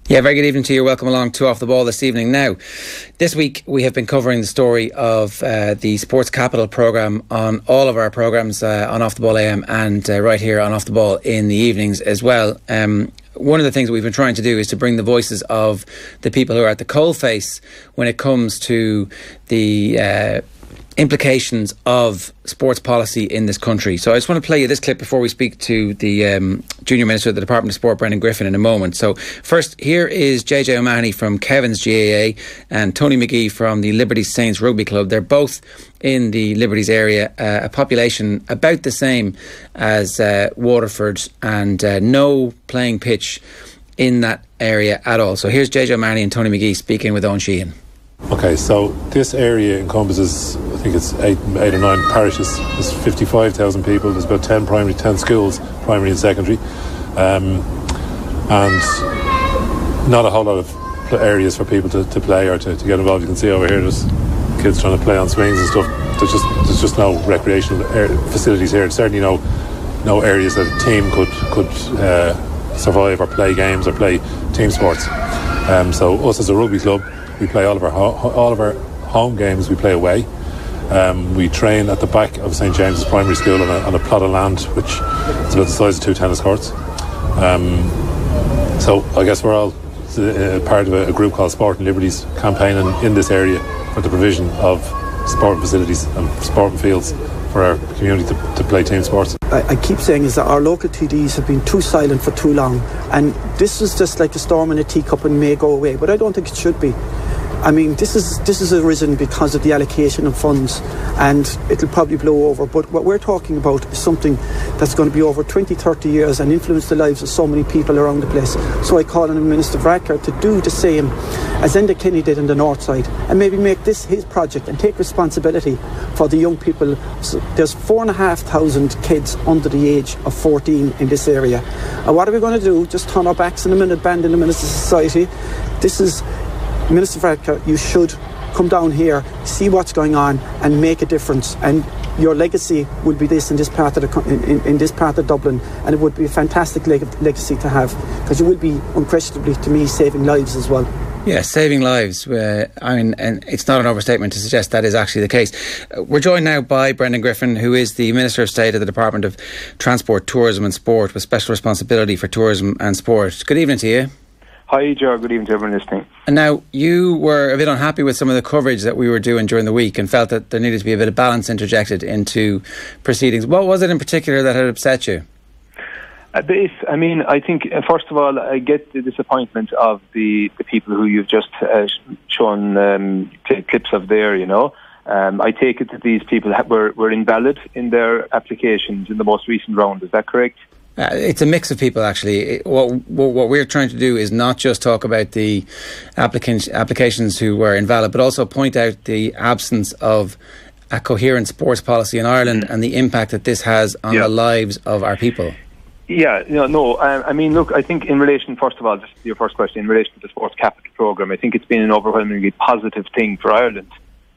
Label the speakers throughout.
Speaker 1: Yeah, very good evening to you. Welcome along to Off the Ball this evening. Now, this week we have been covering the story of the Sports Capital programme on all of our programmes on Off the Ball AM and right here on Off the Ball in the evenings as well. One of the things that we've been trying to do is to bring the voices of the people who are at the coalface when it comes to the implications of sports policy in this country. So I just want to play you this clip before we speak to the Junior Minister of the Department of Sport, Brendan Griffin, in a moment. So first, here is JJ O'Mahony from Kevin's GAA and Tony McGee from the Liberties Saints Rugby Club. They're both in the Liberties area, a population about the same as Waterford, and no playing pitch in that area at all. So here's JJ O'Mahony and Tony McGee speaking with Owen Sheehan.
Speaker 2: Okay, so this area encompasses, I think it's eight or nine parishes. There's 55,000 people. There's about 10 schools, primary and secondary, and not a whole lot of areas for people to play or to get involved. You can see over here there's kids trying to play on swings and stuff. There's just no recreational facilities here. There's certainly no areas that a team could survive or play games or play team sports. So us as a rugby club, we play all of our home games. We play away. We train at the back of St James's Primary School on a plot of land which is about the size of 2 tennis courts. So I guess we're all part of a group called Sport and Liberties campaigning in this area for the provision of sport facilities and sport fields for our community to play team sports.
Speaker 3: I keep saying is that our local TDs have been too silent for too long, and this is just like a storm in a teacup and may go away, but I don't think it should be. I mean, this is arisen because of the allocation of funds, and it'll probably blow over. But what we're talking about is something that's going to be over 20, 30 years and influence the lives of so many people around the place. So I call on the Minister Varadkar to do the same as Enda Kenny did in the north side, and maybe make this his project and take responsibility for the young people. So there's 4,500 kids under the age of 14 in this area. And what are we going to do? Just turn our backs in a minute, abandon the Minister's Society? This is Minister Varadkar, you should come down here, see what's going on and make a difference, and your legacy will be this in this part of in this part of Dublin, and it would be a fantastic legacy to have, because you will be unquestionably, to me, saving lives as well.
Speaker 1: Yeah, saving lives. I mean, and it's not an overstatement to suggest that is actually the case. We're joined now by Brendan Griffin, who is the Minister of State of the Department of Transport, Tourism and Sport, with special responsibility for tourism and sport. Good evening to you.
Speaker 4: Hi, Joe. Good evening to everyone listening.
Speaker 1: And now, you were a bit unhappy with some of the coverage that we were doing during the week and felt that there needed to be a bit of balance interjected into proceedings. What was it in particular that had upset you?
Speaker 4: I think, first of all, I get the disappointment of the people who you've just shown clips of there, you know. I take it that these people were invalid in their applications in the most recent round. Is that correct?
Speaker 1: It's a mix of people, actually. What we're trying to do is not just talk about the applications who were invalid, but also point out the absence of a coherent sports policy in Ireland and the impact that this has on the lives of our people.
Speaker 4: Yeah, I mean, look, I think in relation, first of all, just your first question, in relation to the Sports Capital programme, I think it's been an overwhelmingly positive thing for Ireland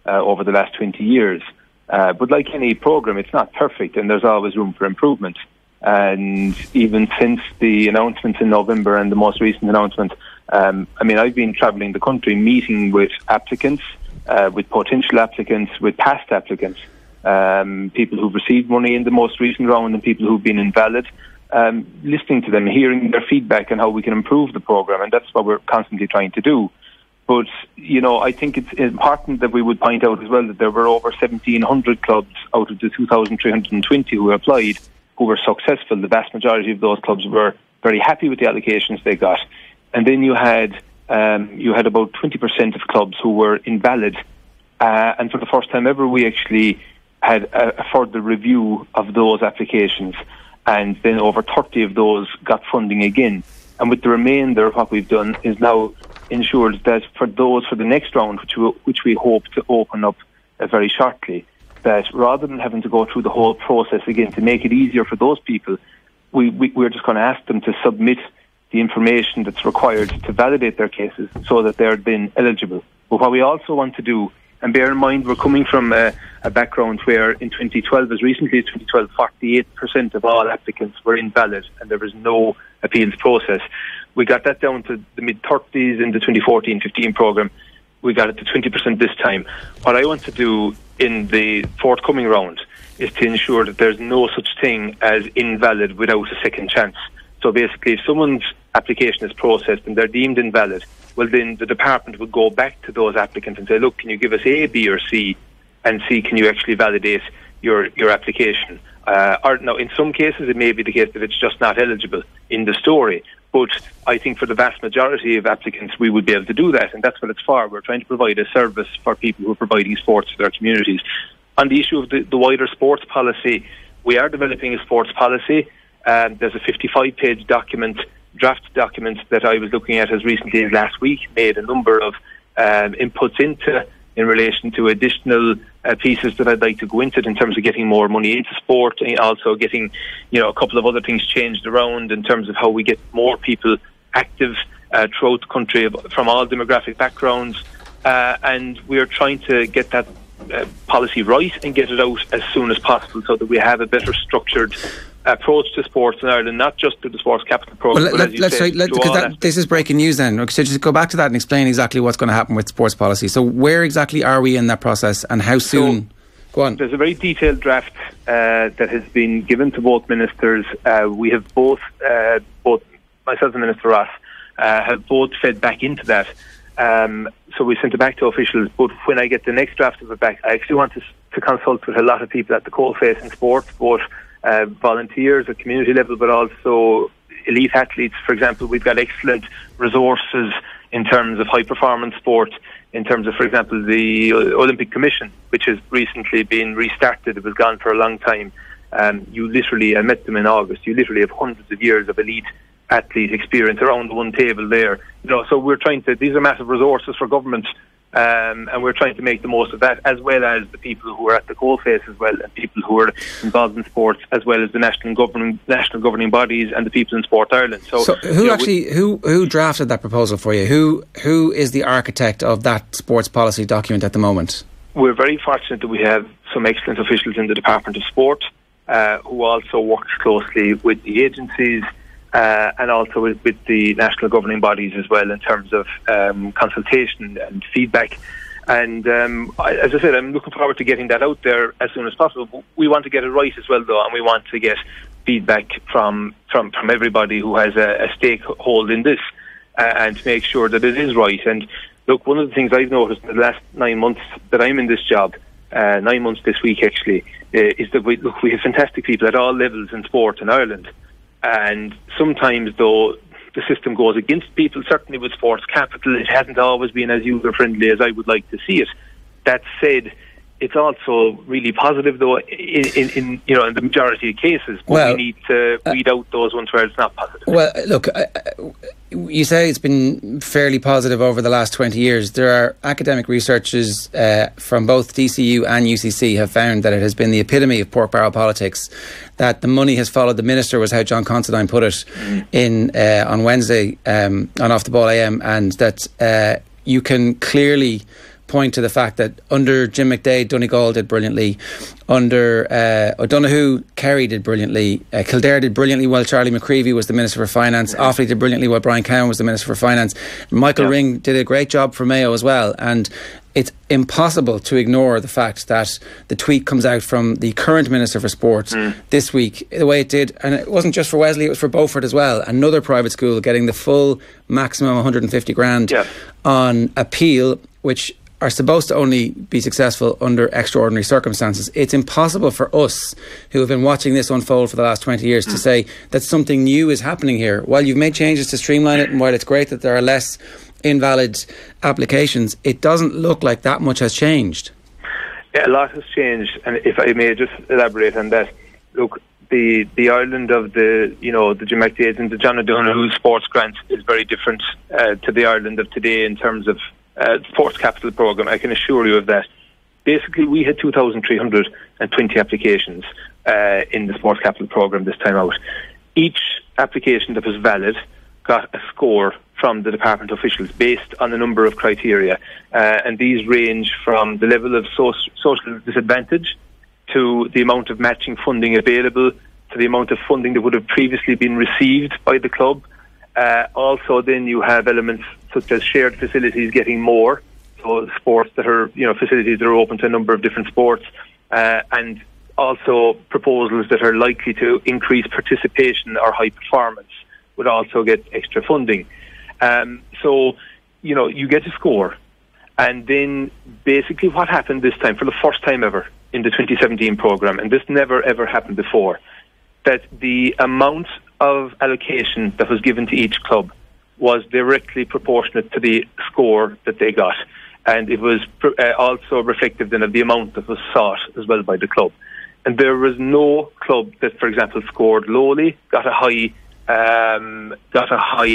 Speaker 4: over the last 20 years. But like any programme, it's not perfect and there's always room for improvement. And even since the announcement in November and the most recent announcement, I've been travelling the country meeting with applicants, with potential applicants, with past applicants, people who've received money in the most recent round and people who've been invalid, listening to them, hearing their feedback on how we can improve the programme, and that's what we're constantly trying to do. But, I think it's important that we would point out as well that there were over 1,700 clubs out of the 2,320 who applied who were successful. The vast majority of those clubs were very happy with the allocations they got. And then you had about 20% of clubs who were invalid. And for the first time ever, we actually had a further review of those applications. And then over 30 of those got funding again. And with the remainder, what we've done is now ensured that for the next round, which we hope to open up very shortly, that rather than having to go through the whole process again, to make it easier for those people, we're just going to ask them to submit the information that's required to validate their cases so that they're then eligible. But what we also want to do, and bear in mind we're coming from a background where in 2012, as recently as 2012, 48% of all applicants were invalid and there was no appeals process. We got that down to the mid-30s in the 2014-15 programme. We got it to 20% this time. What I want to do in the forthcoming round is to ensure that there's no such thing as invalid without a second chance. So basically, if someone's application is processed and they're deemed invalid, well then the department will go back to those applicants and say, look, can you give us A, B or C, and C, can you actually validate your application? Or now, in some cases, it may be the case that it's just not eligible in the story. But I think for the vast majority of applicants, we would be able to do that, and that's what it's for. We're trying to provide a service for people who are providing sports to their communities. On the issue of the wider sports policy, we are developing a sports policy. There's a 55-page draft document that I was looking at as recently as last week, made a number of inputs into in relation to additional pieces that I'd like to go into in terms of getting more money into sport, and also getting, a couple of other things changed around in terms of how we get more people active throughout the country from all demographic backgrounds, and we're trying to get that policy right and get it out as soon as possible so that we have a better structured approach to sports in Ireland, not just to the Sports Capital Programme.
Speaker 1: Well, this is breaking news then. So just go back to that and explain exactly what's going to happen with sports policy. So where exactly are we in that process and how soon? Go on.
Speaker 4: There's a very detailed draft that has been given to both ministers. We have both myself and Minister Ross have both fed back into that. So we sent it back to officials, but when I get the next draft of it back, I actually want to consult with a lot of people at the coalface in sports, both volunteers at community level, but also elite athletes. For example, we've got excellent resources in terms of high performance sport, in terms of, for example, the Olympic Commission, which has recently been restarted. It was gone for a long time. I met them in August, you literally have hundreds of years of elite athlete experience around one table there. So we're trying to, these are massive resources for government, and we're trying to make the most of that, as well as the people who are at the coalface as well, and people who are involved in sports, as well as the national governing bodies and the people in Sport Ireland. So
Speaker 1: who drafted that proposal for you? Who is the architect of that sports policy document at the moment?
Speaker 4: We're very fortunate that we have some excellent officials in the Department of Sport, who also works closely with the agencies, and also with the national governing bodies as well, in terms of consultation and feedback. And as I said, I'm looking forward to getting that out there as soon as possible. We want to get it right as well, though, and we want to get feedback from everybody who has a stakehold in this, and to make sure that it is right. And look, one of the things I've noticed in the last 9 months that I'm in this job, 9 months this week actually, is that we have fantastic people at all levels in sport in Ireland. And sometimes, though, the system goes against people. Certainly with Sports Capital, it hasn't always been as user-friendly as I would like to see it. That said, it's also really positive, though, in the majority of cases. But we need to weed out those ones where it's not positive.
Speaker 1: Well, look, you say it's been fairly positive over the last 20 years. There are academic researchers from both DCU and UCC have found that it has been the epitome of pork barrel politics, that the money has followed the minister, was how John Considine put it on Wednesday on Off the Ball AM, and that you can clearly point to the fact that under Jim McDade, Donegal did brilliantly, under O'Donoghue, Kerry did brilliantly, Kildare did brilliantly while Charlie McCreevy was the Minister for Finance, Offaly did brilliantly while Brian Cowan was the Minister for Finance, Michael Ring did a great job for Mayo as well. And it's impossible to ignore the fact that the tweet comes out from the current Minister for Sport this week the way it did, and it wasn't just for Wesley, it was for Beaufort as well, another private school getting the full maximum 150 grand on appeal, which are supposed to only be successful under extraordinary circumstances. It's impossible for us, who have been watching this unfold for the last 20 years, to say that something new is happening here. While you've made changes to streamline it, and while it's great that there are less invalid applications, it doesn't look like that much has changed.
Speaker 4: Yeah, a lot has changed, and if I may just elaborate on that, look, the Ireland of the Jim McDade and the John O'Donoghue sports grant is very different to the Ireland of today in terms of Sports Capital Programme. I can assure you of that. Basically, we had 2,320 applications in the Sports Capital Programme this time out. Each application that was valid got a score from the department officials based on a number of criteria, and these range from the level of social disadvantage to the amount of matching funding available to the amount of funding that would have previously been received by the club, Also, then you have elements such as shared facilities getting more, so sports that are, facilities that are open to a number of different sports, and also proposals that are likely to increase participation or high performance would also get extra funding. So, you get a score, and then basically what happened this time, for the first time ever in the 2017 programme, and this never ever happened before, that the amount of allocation that was given to each club was directly proportionate to the score that they got. And it was also reflective then of the amount that was sought as well by the club. And there was no club that, for example, scored lowly, got a high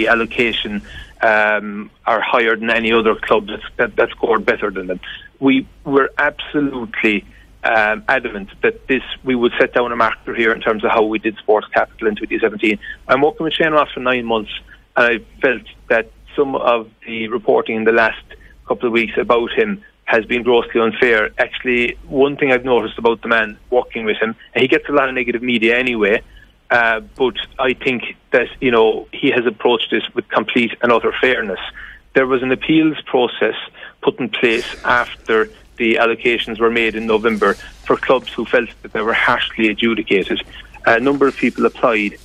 Speaker 4: allocation, or higher than any other club that scored better than them. We were absolutely adamant that we would set down a marker here in terms of how we did sports capital in 2017. I'm working with Shane Ross for 9 months, and I felt that some of the reporting in the last couple of weeks about him has been grossly unfair. Actually, one thing I've noticed about the man working with him, and he gets a lot of negative media anyway, but I think that he has approached this with complete and utter fairness. There was an appeals process put in place after the allocations were made in November for clubs who felt that they were harshly adjudicated. A number of people applied.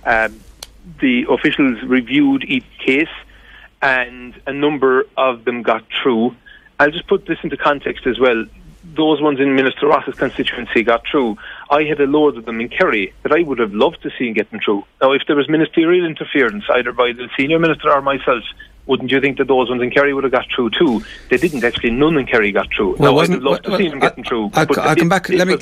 Speaker 4: The officials reviewed each case, and a number of them got through. I'll just put this into context as well. Those ones in Minister Ross's constituency got through. I had a load of them in Kerry that I would have loved to see get them through. Now, if there was ministerial interference, either by the senior minister or myself, wouldn't you think that those ones in Kerry would have got through too? They didn't actually. None in Kerry got through. Now, I'd love to see them getting through.
Speaker 1: I'll come back. Let me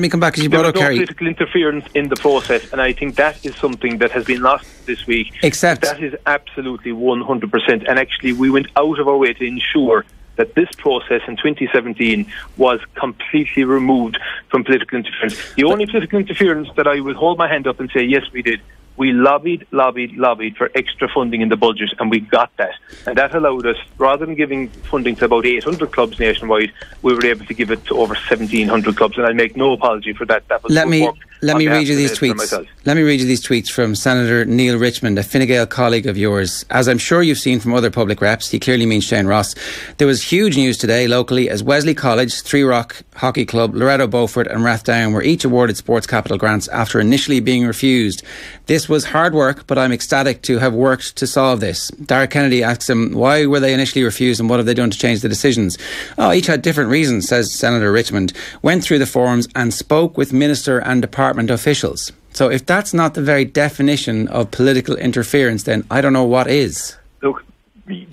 Speaker 1: come back because you brought up Kerry.
Speaker 4: There was no political interference in the process, and I think that is something that has been lost this week.
Speaker 1: Except
Speaker 4: that is absolutely 100%. And actually, we went out of our way to ensure that this process in 2017 was completely removed from political interference. The only political interference that I would hold my hand up and say, yes, we did. We lobbied for extra funding in the budget, and we got that. And that allowed us, rather than giving funding to about 800 clubs nationwide, we were able to give it to over 1,700 clubs, and I make no apology for that. That was
Speaker 1: Let me read you these tweets. Let me read you these tweets from Senator Neil Richmond, a Fine Gael colleague of yours. As I'm sure you've seen from other public reps, he clearly means Shane Ross. There was huge news today locally as Wesley College, Three Rock Hockey Club, Loretto Beaufort and Rathdown were each awarded sports capital grants after initially being refused. This was hard work, but I'm ecstatic to have worked to solve this. Darragh Kennedy asks him, why were they initially refused and what have they done to change the decisions? Each had different reasons, says Senator Richmond. Went through the forums and spoke with minister and department officials. So if that's not the very definition of political interference, then I don't know what is.
Speaker 4: Look,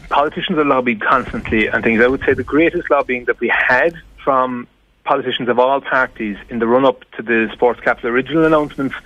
Speaker 4: politicians are lobbied constantly and things. I would say the greatest lobbying that we had from politicians of all parties in the run-up to the Sports Capital original announcements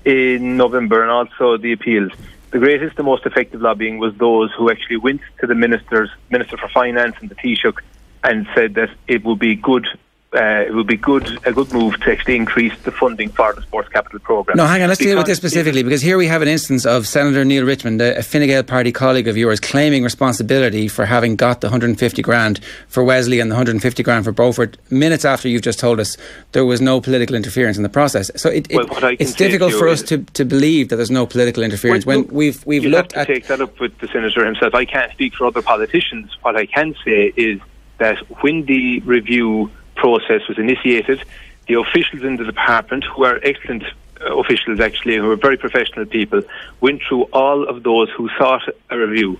Speaker 4: in November and also the appeals. The greatest, the most effective lobbying was those who actually went to the Minister for Finance and the Taoiseach and said that it would be good. A good move to actually increase the funding for the Sports Capital programme.
Speaker 1: No, hang on, let's deal with this specifically, because here we have an instance of Senator Neil Richmond, a Fine Gael party colleague of yours, claiming responsibility for having got the 150 grand for Wesley and the 150 grand for Beaufort, minutes after you've just told us there was no political interference in the process. So it's difficult for us to believe that there's no political interference when we've looked at...
Speaker 4: take that up with the Senator himself. I can't speak for other politicians. What I can say is that when the review process was initiated, the officials in the department, who are excellent officials actually, who are very professional people, went through all of those who sought a review,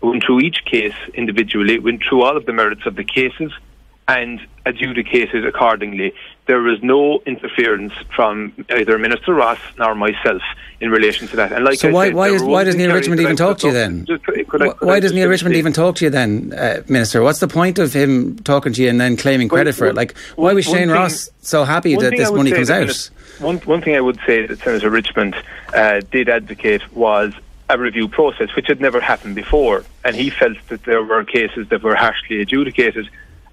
Speaker 4: went through each case individually, went through all of the merits of the cases and adjudicated accordingly. There was no interference from either Minister Ross nor myself in relation to that. And like
Speaker 1: so why does Neil Richmond even talk to you then? Why does Neil Richmond even talk to you then, Minister? What's the point of him talking to you and then claiming credit for it? Like, why was Shane Ross so happy that this money comes out?
Speaker 4: One thing I would say that Senator Richmond did advocate was a review process, which had never happened before. And he felt that there were cases that were harshly adjudicated.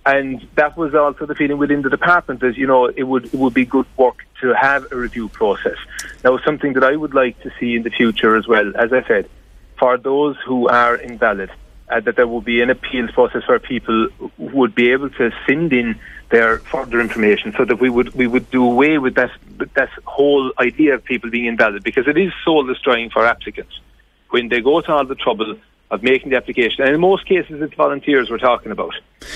Speaker 4: And that was also the feeling within the department, as you know, it would be good work to have a review process. Now, something that I would like to see in the future as well, as I said, for those who are invalid, that there will be an appeals process where people would be able to send in their further information, so that we would do away with that whole idea of people being invalid, because it is soul destroying for applicants. when they go to all the trouble of making the application, and in most cases it's volunteers we're talking about,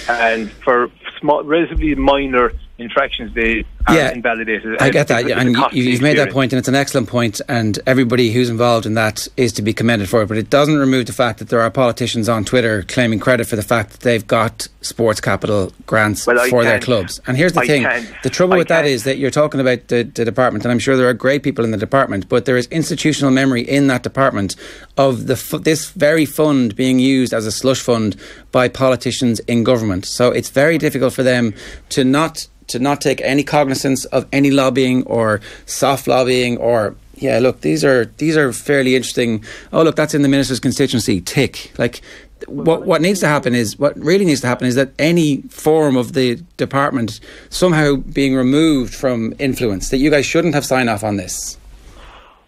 Speaker 4: and for small, relatively minor infractions they are invalidated.
Speaker 1: I get that, and you've made that point, and it's an excellent point, and everybody who's involved in that is to be commended for it, but it doesn't remove the fact that there are politicians on Twitter claiming credit for the fact that they've got sports capital grants for their clubs. And here's the thing, the trouble with that is that you're talking about the department, and I'm sure there are great people in the department, but there is institutional memory in that department of this very fund being used as a slush fund by politicians in government. So it's very difficult for them to not take any cognizance of any lobbying or soft lobbying or, look, these are fairly interesting. Oh, look, that's in the minister's constituency. Tick. Like, what really needs to happen is that any form of the department somehow being removed from influence, that you guys shouldn't have sign off on this.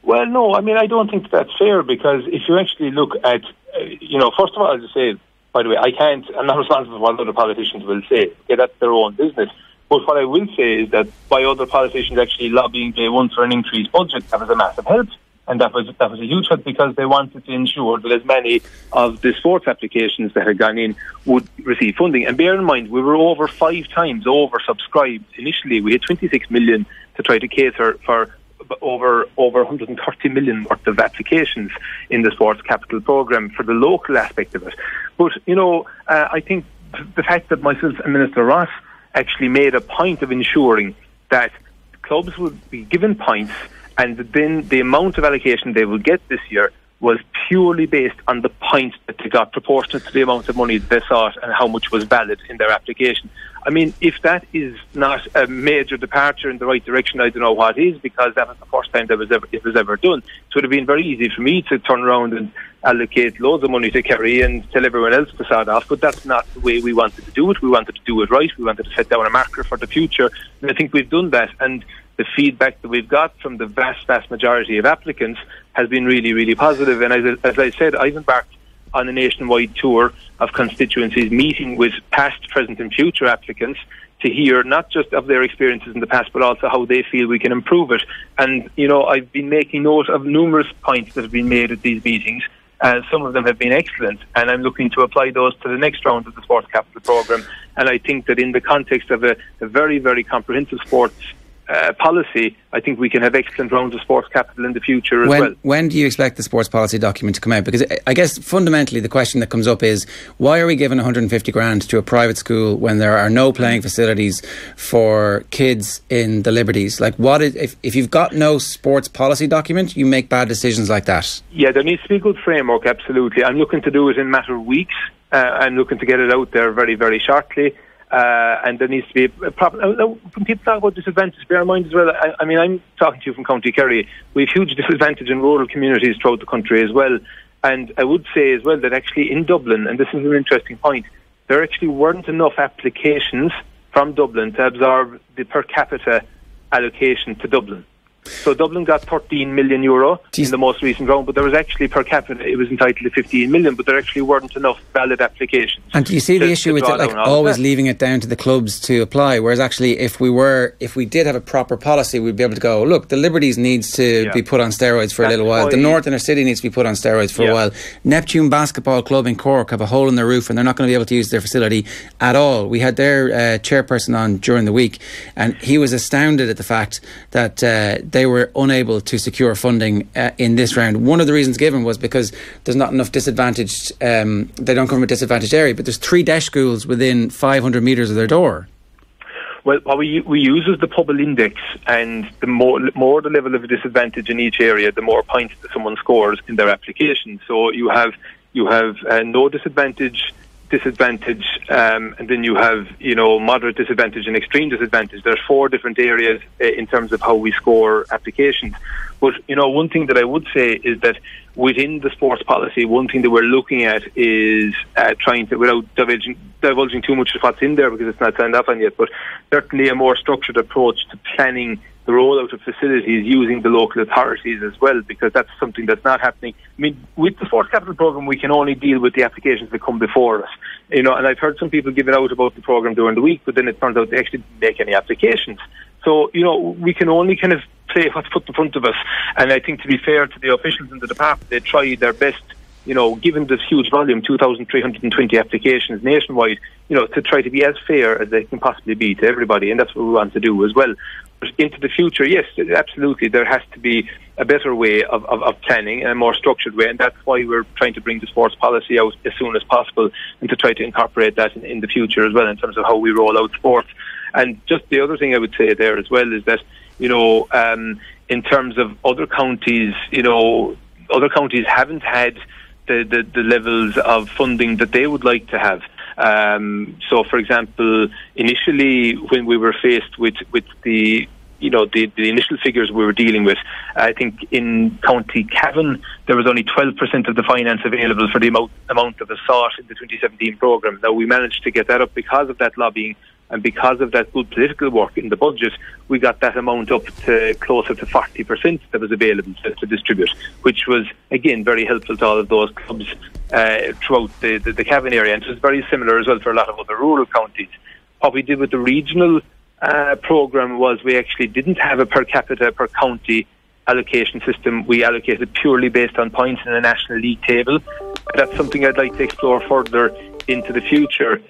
Speaker 4: Well, no, I mean, I don't think that's fair, because if you actually look at, first of all, I'll just say, by the way, I'm not responsible for what other politicians will say. Okay, that's their own business. But what I will say is that by other politicians actually lobbying day one for an increased budget, that was a massive help. And that was a huge help, because they wanted to ensure that as many of the sports applications that had gone in would receive funding. And bear in mind, we were over 5 times oversubscribed. Initially, we had 26 million to try to cater for over 130 million worth of applications in the Sports Capital Programme for the local aspect of it. But, I think the fact that myself and Minister Ross actually made a point of ensuring that clubs would be given points, and then the amount of allocation they will get this year was purely based on the points that they got proportionate to the amount of money they sought and how much was valid in their application. I mean, if that is not a major departure in the right direction, I don't know what is, because that was the first time it was ever done. So it would have been very easy for me to turn around and allocate loads of money to Kerry and tell everyone else to sod off, but that's not the way we wanted to do it. We wanted to do it right. We wanted to set down a marker for the future, and I think we've done that. And the feedback that we've got from the vast majority of applicants has been really, really positive. And as I said, I've embarked on a nationwide tour of constituencies, meeting with past, present and future applicants to hear not just of their experiences in the past, but also how they feel we can improve it. And, I've been making note of numerous points that have been made at these meetings. Some of them have been excellent, and I'm looking to apply those to the next round of the Sports Capital Programme. And I think that in the context of a very, very comprehensive sports policy, I think we can have excellent rounds of sports capital in the future as well.
Speaker 1: When do you expect the sports policy document to come out? Because I guess fundamentally the question that comes up is, why are we giving 150 grand to a private school when there are no playing facilities for kids in the Liberties? Like, if you've got no sports policy document, you make bad decisions like that? Yeah,
Speaker 4: there needs to be a good framework, absolutely. I'm looking to do it in a matter of weeks. I'm looking to get it out there very, very shortly. And there needs to be a proper. When people talk about disadvantage, bear in mind as well, I mean, I'm talking to you from County Kerry. We have huge disadvantage in rural communities throughout the country as well. And I would say as well that actually in Dublin, and this is an interesting point, there actually weren't enough applications from Dublin to absorb the per capita allocation to Dublin. So Dublin got €13 million in the most recent round, but there was actually per capita, it was entitled to 15 million, but there actually weren't enough valid applications.
Speaker 1: And do you see the issue with it, like always leaving it down to the clubs to apply, whereas actually if we did have a proper policy, we'd be able to go, look, the Liberties needs to be put on steroids for a little while, the North Inner City needs to be put on steroids for a while, Neptune Basketball Club in Cork have a hole in their roof and they're not going to be able to use their facility at all. We had their chairperson on during the week, and he was astounded at the fact that they were unable to secure funding in this round. One of the reasons given was because there's not enough disadvantaged, they don't come from a disadvantaged area, but there's 3 DESH schools within 500 metres of their door.
Speaker 4: Well, what we use is the Pubble Index, and the more the level of disadvantage in each area, the more points that someone scores in their application. So you have no disadvantage, and then you have moderate disadvantage and extreme disadvantage. There's 4 different areas in terms of how we score applications. But one thing that I would say is that within the sports policy, one thing that we're looking at is trying to, without divulging too much of what's in there because it's not signed off on yet, but certainly a more structured approach to planning the rollout of facilities using the local authorities as well, because that's something that's not happening. I mean, with the Sports Capital Programme, we can only deal with the applications that come before us. And I've heard some people give it out about the programme during the week, but then it turns out they actually didn't make any applications. So, we can only kind of say what's put in front of us. And I think, to be fair to the officials in the department, they try their best, given this huge volume, 2,320 applications nationwide, to try to be as fair as they can possibly be to everybody. And that's what we want to do as well. But into the future, yes, absolutely, there has to be a better way of planning and a more structured way. And that's why we're trying to bring the sports policy out as soon as possible, and to try to incorporate that in the future as well, in terms of how we roll out sports. And just the other thing I would say there as well is that, in terms of other counties, other counties haven't had the levels of funding that they would like to have. So, for example, initially when we were faced with the initial figures we were dealing with, I think in County Cavan there was only 12% of the finance available for the amount that was sought in the 2017 programme. Now, we managed to get that up because of that lobbying and because of that good political work in the budget. We got that amount up to closer to 40% that was available to distribute, which was, again, very helpful to all of those clubs throughout the Cavan area. And it was very similar as well for a lot of other rural counties. What we did with the regional programme was we actually didn't have a per capita, per county allocation system. We allocated purely based on points in the National League table. That's something I'd like to explore further into the future.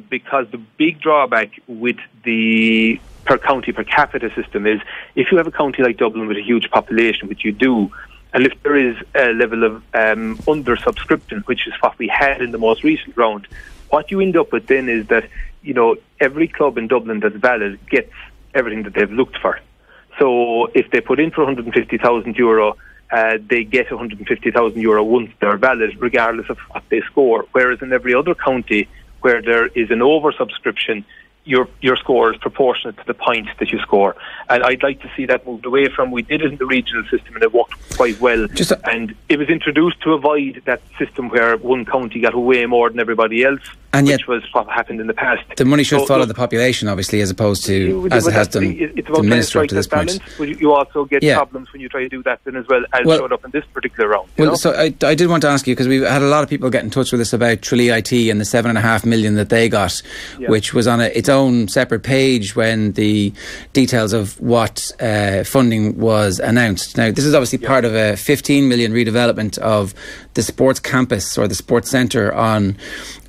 Speaker 4: Because the big drawback with the per county per capita system is, if you have a county like Dublin with a huge population, which you do, and if there is a level of under subscription, which is what we had in the most recent round, what you end up with then is that every club in Dublin that's valid gets everything that they've looked for. So if they put in for €150,000, they get €150,000 once they're valid, regardless of what they score. Whereas in every other county where there is an oversubscription, your score is proportionate to the points that you score. And I'd like to see that moved away from. We did it in the regional system and it worked quite well. And it was introduced to avoid that system where one county got way more than everybody else, and which was what happened in the past.
Speaker 1: The money should follow the population, obviously, as opposed to as it has done to minister up to this point.
Speaker 4: You also get problems when you try to do that then as well, as showed up in this particular round.
Speaker 1: So I did want to ask you, because we've had a lot of people get in touch with us about Tralee IT and the $7.5 million that they got, which was on its own separate page when the details of what funding was announced. Now, this is obviously part of a 15 million redevelopment of the sports campus or the sports centre on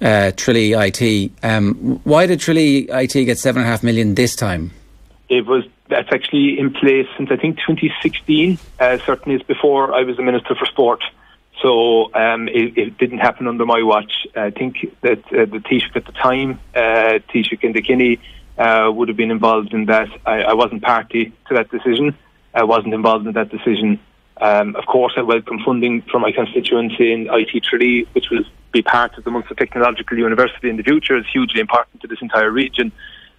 Speaker 1: Tralee IT. Why did Tralee IT get $7.5 million this time?
Speaker 4: That's actually in place since I think 2016. Certainly it's before I was the Minister for Sport. So it didn't happen under my watch. I think that the Taoiseach at the time, Taoiseach Indakinney, would have been involved in that. I wasn't party to that decision. I wasn't involved in that decision. Of course, I welcome funding from my constituency in IT Tralee, which will be part of the Munster Technological University in the future. It's hugely important to this entire region,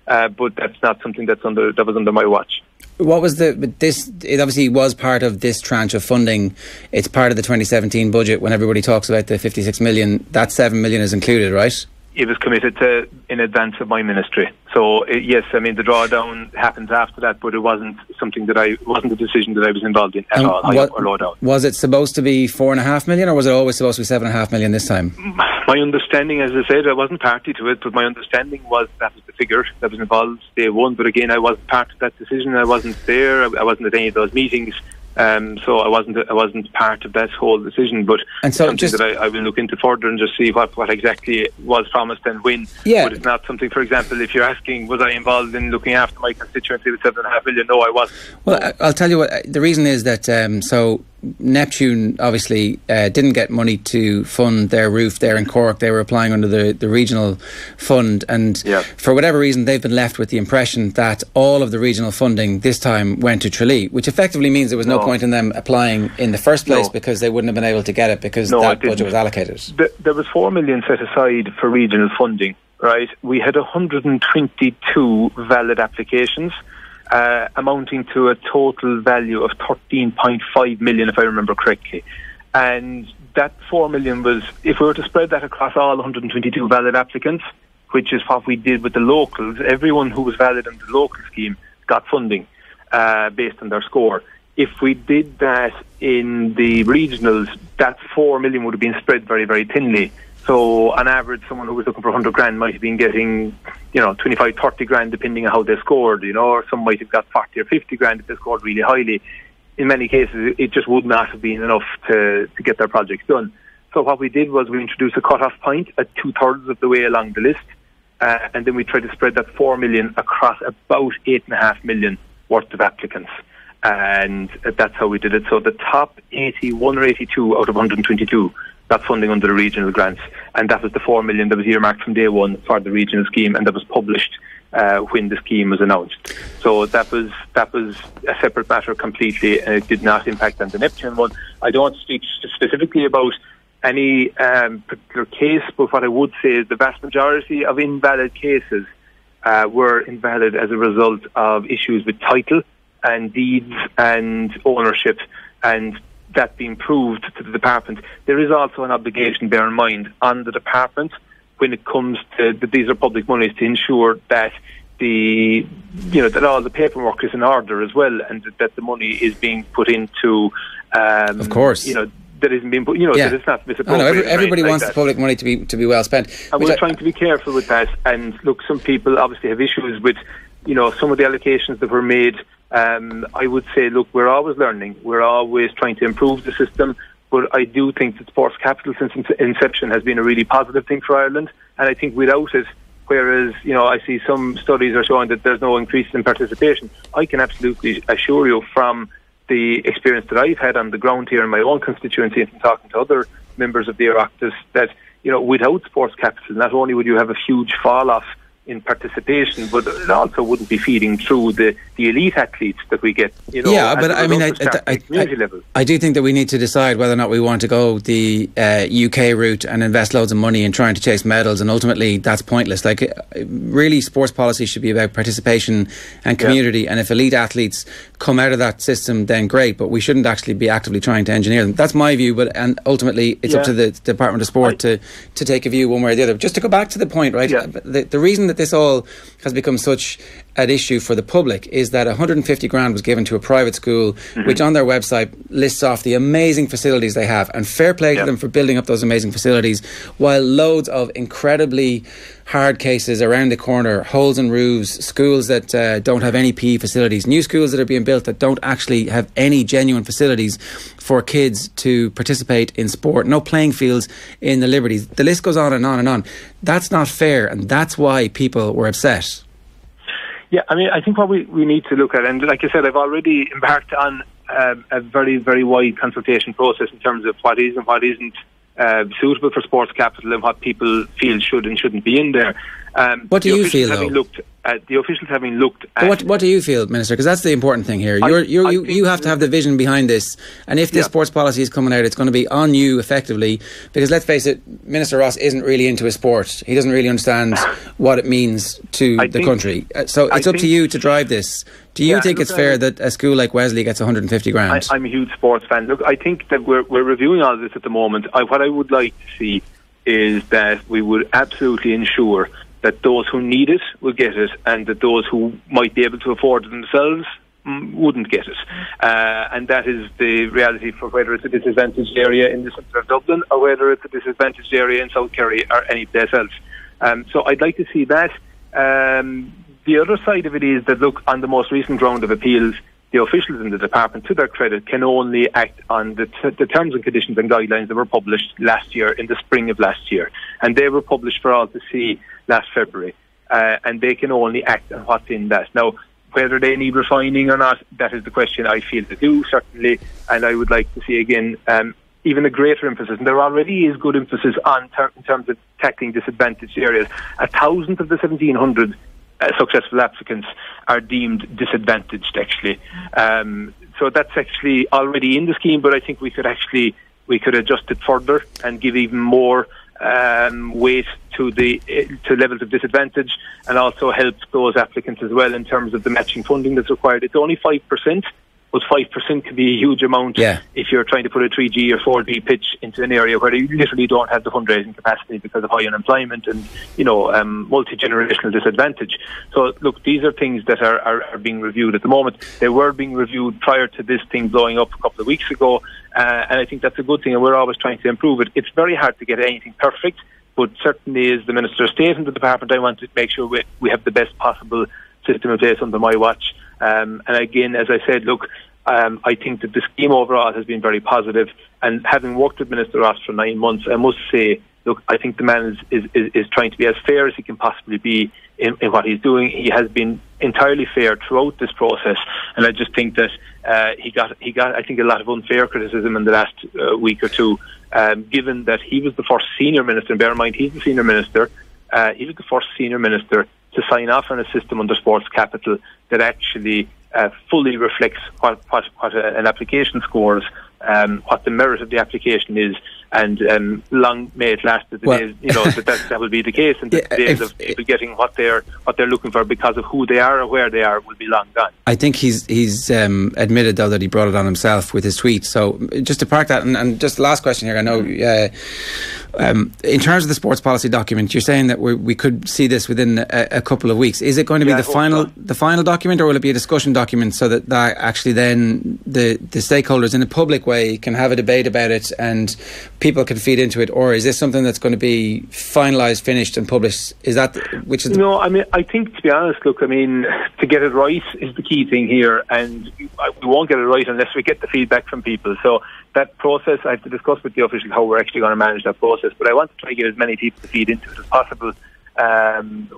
Speaker 4: but that's not something that was under my watch.
Speaker 1: What was it obviously was part of this tranche of funding. It's part of the 2017 budget. When everybody talks about the 56 million, that 7 million is included, right?
Speaker 4: It was committed to in advance of my ministry. So yes, I mean the drawdown happens after that, but it wasn't a decision that I was involved in at all. High up or low down.
Speaker 1: Was it supposed to be 4.5 million, or was it always supposed to be 7.5 million this time?
Speaker 4: My understanding, as I said, I wasn't party to it, but my understanding was that was the figure that was involved day one. But again, I wasn't part of that decision. I wasn't there. I wasn't at any of those meetings. So I wasn't part of that whole decision, but and so something that I will look into further and just see what exactly was promised and when. Yeah. But it's not something, for example, if you're asking, was I involved in looking after my constituency with 7.5 million? No, I wasn't.
Speaker 1: Well, I'll tell you what, the reason is that so Neptune obviously didn't get money to fund their roof there in Cork. They were applying under the regional fund, and for whatever reason they've been left with the impression that all of the regional funding this time went to Tralee, which effectively means there was no point in them applying in the first place, because they wouldn't have been able to get it because that budget was allocated.
Speaker 4: There was 4 million set aside for regional funding, right? We had 122 valid applications, amounting to a total value of 13.5 million, if I remember correctly. And that 4 million was, if we were to spread that across all 122 valid applicants, which is what we did with the locals, everyone who was valid in the local scheme got funding. based on their score. If we did that in the regionals, that 4 million would have been spread very, very thinly. So on average, someone who was looking for 100 grand might have been getting, 25, 30 grand depending on how they scored, or some might have got 40 or 50 grand if they scored really highly. In many cases, it just would not have been enough to get their projects done. So what we did was we introduced a cut-off point at 2/3 of the way along the list, and then we tried to spread that 4 million across about 8.5 million worth of applicants. And that's how we did it. So the top 81 or 82 out of 122 got funding under the regional grants, and that was the 4 million that was earmarked from day one for the regional scheme, and that was published when the scheme was announced. So that was a separate matter completely, and it did not impact on the Neptune one. I don't speak specifically about any particular case, but what I would say is the vast majority of invalid cases were invalid as a result of issues with title and deeds and ownership, and that being proved to the department. There is also an obligation, bear in mind, on the department when it comes to these are public monies, to ensure that that all the paperwork is in order as well, and that the money is being put into
Speaker 1: of course,
Speaker 4: that isn't being put, that it's not misappropriated.
Speaker 1: Everybody wants the public money to be well spent,
Speaker 4: and we're trying to be careful with that. And look, some people obviously have issues with some of the allocations that were made. I would say, look, we're always learning. We're always trying to improve the system. But I do think that sports capital since inception has been a really positive thing for Ireland. And I think without it, whereas, I see some studies are showing that there's no increase in participation, I can absolutely assure you from the experience that I've had on the ground here in my own constituency and from talking to other members of the Oireachtas that, without sports capital, not only would you have a huge fall off in participation, but it also wouldn't be feeding through the elite athletes that we get.
Speaker 1: But I mean, I do think that we need to decide whether or not we want to go the UK route and invest loads of money in trying to chase medals, and ultimately that's pointless. Like, really, sports policy should be about participation and community, and if elite athletes come out of that system, then great, but we shouldn't actually be actively trying to engineer them. That's my view, and ultimately it's up to the Department of Sport to take a view one way or the other. Just to go back to the point, right, the reason that this all has become such an issue for the public is that 150 grand was given to a private school, which on their website lists off the amazing facilities they have, and fair play to them for building up those amazing facilities, while loads of incredibly hard cases around the corner, holes in roofs, schools that don't have any PE facilities, new schools that are being built that don't actually have any genuine facilities for kids to participate in sport, no playing fields in the Liberties. The list goes on and on and on. That's not fair, and that's why people were upset.
Speaker 4: Yeah, I mean, I think what we need to look at, and like I said, I've already embarked on a very, very wide consultation process in terms of what is and what isn't suitable for sports capital and what people feel should and shouldn't be in there.
Speaker 1: What do you feel, though?
Speaker 4: The officials having looked at...
Speaker 1: What do you feel, Minister? Because that's the important thing here. You have to have the vision behind this, and if this sports policy is coming out, it's going to be on you effectively, because let's face it, Minister Ross isn't really into his sport. He doesn't really understand what it means to the country. So it's up to you to drive this. Do you think it's fair that a school like Wesley gets 150 grand?
Speaker 4: I'm a huge sports fan. Look, I think that we're reviewing all of this at the moment. What I would like to see is that we would absolutely ensure that those who need it will get it, and that those who might be able to afford it themselves wouldn't get it. And that is the reality for whether it's a disadvantaged area in the centre of Dublin or whether it's a disadvantaged area in South Kerry or any place else. So I'd like to see that. The other side of it is that, look, on the most recent round of appeals, the officials in the department, to their credit, can only act on the terms and conditions and guidelines that were published last year, in the spring of last year. And they were published for all to see last February. And they can only act on what's in that. Now, whether they need refining or not, that is the question I feel they do, certainly. And I would like to see, again, even a greater emphasis, and there already is good emphasis in terms of tackling disadvantaged areas. 1,000 of the 1,700 successful applicants are deemed disadvantaged, actually. So that's actually already in the scheme, but I think we could adjust it further and give even more weight to levels of disadvantage, and also help those applicants as well in terms of the matching funding that's required. It's only 5%, but 5% could be a huge amount if you're trying to put a 3G or 4G pitch into an area where you literally don't have the fundraising capacity because of high unemployment and, multi-generational disadvantage. So, look, these are things that are being reviewed at the moment. They were being reviewed prior to this thing blowing up a couple of weeks ago, and I think that's a good thing, and we're always trying to improve it. It's very hard to get anything perfect, but certainly as the Minister of State in the department, I want to make sure we have the best possible system in place under my watch. And again, as I said, look, I think that the scheme overall has been very positive, and having worked with Minister Ross for 9 months, I must say, look, I think the man is trying to be as fair as he can possibly be in what he's doing. He has been entirely fair throughout this process, and I just think that he got I think a lot of unfair criticism in the last week or two, given that he was the first senior minister, and bear in mind he's the senior minister, he was the first senior minister to sign off on a system under Sports Capital that actually fully reflects what an application scores, what the merit of the application is, and long may it last the days, that will be the case, and the days of people getting what they're looking for because of who they are or where they are will be long gone.
Speaker 1: I think he's admitted though that he brought it on himself with his tweet. So just to park that, and just the last question here, I know in terms of the sports policy document, you're saying that we could see this within a couple of weeks. Is it going to be the final document, or will it be a discussion document so that actually then the stakeholders in a public way can have a debate about it and people can feed into it, or is this something that's going to be finalised, finished and published? Is that No,
Speaker 4: I mean, I think, to be honest, look, I mean, to get it right is the key thing here, and we won't get it right unless we get the feedback from people. So that process, I have to discuss with the officials how we're actually going to manage that process, but I want to try to get as many people to feed into it as possible,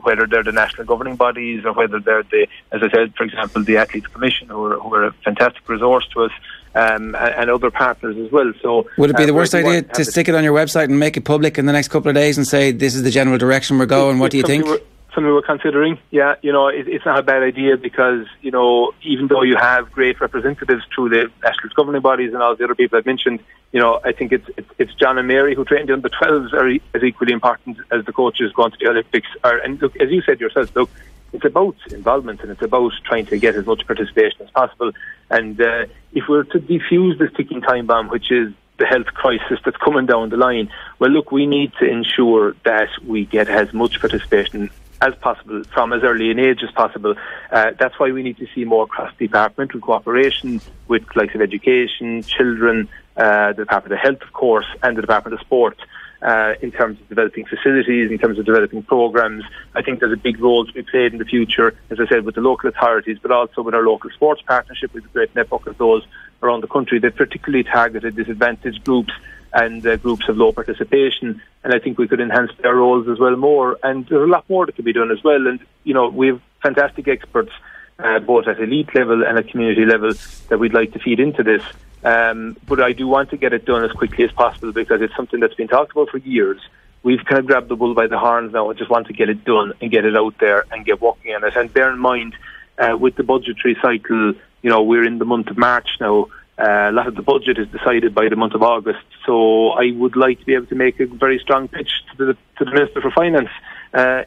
Speaker 4: whether they're the national governing bodies or whether they're as I said, for example, the Athletes Commission, who are a fantastic resource to us, and other partners as well. So
Speaker 1: would it be the worst idea to stick it on your website and make it public in the next couple of days and say this is the general direction we're going? What do you think?
Speaker 4: Something we're considering. Yeah, it's not a bad idea because even though you have great representatives through the national governing bodies and all the other people I've mentioned, I think it's John and Mary who trained the under 12s are as equally important as the coaches going to the Olympics are. And look, as you said yourself, look, it's about involvement and it's about trying to get as much participation as possible. And if we're to defuse this ticking time bomb, which is the health crisis that's coming down the line, well, look, we need to ensure that we get as much participation as possible from as early an age as possible. That's why we need to see more cross-departmental cooperation with the likes of education, children, the Department of Health, of course, and the Department of Sport. In terms of developing facilities, in terms of developing programmes. I think there's a big role to be played in the future, as I said, with the local authorities, but also with our local sports partnership with a great network of those around the country that particularly targeted disadvantaged groups and groups of low participation. And I think we could enhance their roles as well more. And there's a lot more that could be done as well. And, we have fantastic experts, both at elite level and at community level, that we'd like to feed into this. But I do want to get it done as quickly as possible because it's something that's been talked about for years. We've kind of grabbed the bull by the horns now. I just want to get it done and get it out there and get working on it. And bear in mind, with the budgetary cycle, we're in the month of March now. A lot of the budget is decided by the month of August. So I would like to be able to make a very strong pitch to the Minister for Finance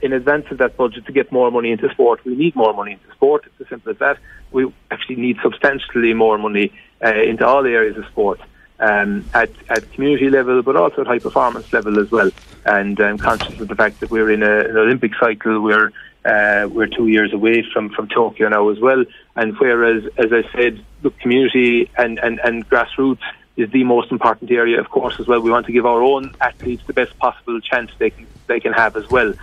Speaker 4: in advance of that budget to get more money into sport. We need more money into sport. It's as simple as that. We actually need substantially more money into all areas of sport, at community level, but also at high performance level as well. And I'm conscious of the fact that we're in an Olympic cycle. We're 2 years away from Tokyo now as well. And whereas, as I said, the community and grassroots is the most important area, of course, as well. We want to give our own athletes the best possible chance they can have as well.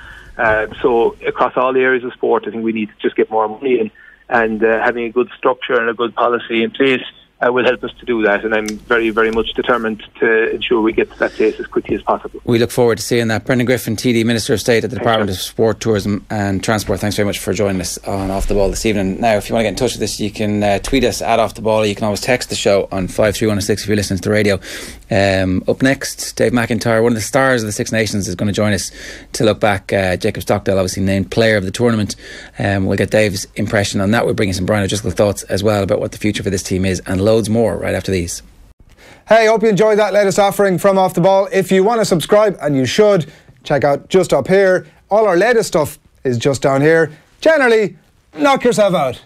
Speaker 4: So across all areas of sport, I think we need to just get more money in, and having a good structure and a good policy in place will help us to do that, and I'm very, very much determined to ensure we get to that place as quickly as possible.
Speaker 1: We look forward to seeing that. Brendan Griffin TD, Minister of State at the Department of Sport, Tourism and Transport, thanks very much for joining us on Off the Ball this evening. Now, if you want to get in touch with us, you can tweet us at Off the Ball. You can always text the show on 53106 if you're listening to the radio. Up next, Dave McIntyre, one of the stars of the Six Nations, is going to join us to look back. Jacob Stockdale obviously named player of the tournament. We'll get Dave's impression on that. We'll bring you some Brian O'Driscoll thoughts as well about what the future for this team is, and loads more right after these.
Speaker 5: Hey, hope you enjoyed that latest offering from Off the Ball. If you want to subscribe, and you should, check out just up here. All our latest stuff is just down here. Generally, knock yourself out.